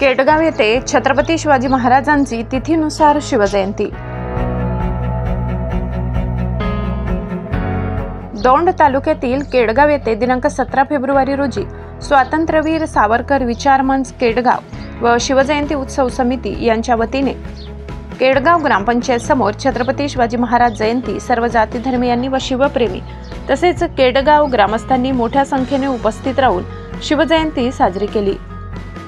केडगाव येथे छत्रपती शिवाजी महाराजांची तिथीनुसार शिवजयंती। दौंड तालुक्यातील केडगाव येथे दिनांक 17 फेब्रुवारी रोजी स्वातंत्र्यवीर सावरकर विचार मंच केडगाव व शिवजयंती उत्सव समिती यांच्या वतीने केडगाव ग्रामपंचायत समोर छत्रपती शिवाजी महाराज जयंती सर्व जाती धर्मीयांनी व शिवप्रेमी तसेच केडगाव ग्रामस्थांनी मोठ्या संख्येने उपस्थित राहून शिवजयंती साजरी केली।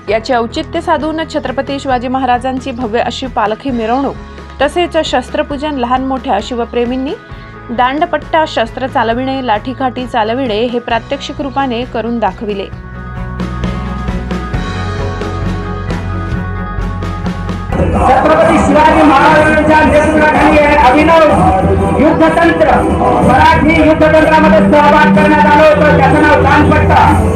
याचे औचित्य साधून छत्रपती शिवाजी महाराजांची भव्य अशी पालखी मिरवणूक तसेच शस्त्रपूजन लहान मोठ्या शिवप्रेमींनी दांडपट्टा शस्त्र चालविणे लाठीकाठी चालविणे हे प्रात्यक्षिक रूपाने करून दाखविले। छत्रपती शिवाजी महाराजांच्या नेतृत्वाखाली अभिनव युद्धतंत्र मराठी युद्धतंत्रामध्ये सहभाग करण्यात आलं होतं। त्याचं नाव दांडपट्टा।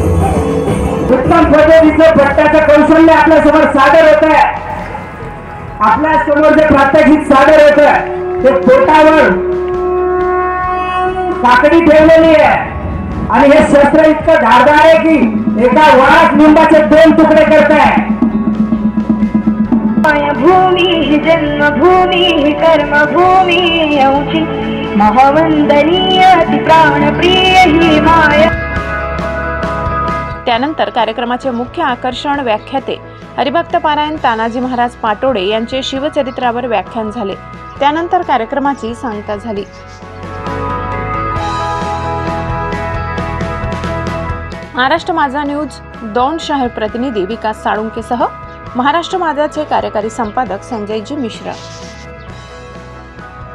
उत्तम पद्धतीचं पट्ट्याचं कौशल्य आपल्या समोर सादर होत आहे। आपल्या समोर जे प्रात्यक्षिक सादर होत आहे ते पोटावर काकडी ठेवलेली आहे आणि हे शस्त्र इतकं धारदार आहे की एका वाळात लिंबाचे 2 तुकडे करत आहे। भूमी जन्मभूमी कर्मभूमी औची महावंदनीय प्राणप्रिय ही माया। त्यानंतर कार्यक्रमाचे मुख्य आकर्षण व्याख्याते हरिभक्त पारायण तानाजी महाराज पाटोडे यांचे शिवचरित्रावर व्याख्यान झाले। त्यानंतर कार्यक्रमाची सांगता झाली। महाराष्ट्र माझा न्यूज दौंड शहर प्रतिनिधी विकास साळुंकेसह महाराष्ट्र माझाचे कार्यकारी संपादक संजयजी मिश्रा।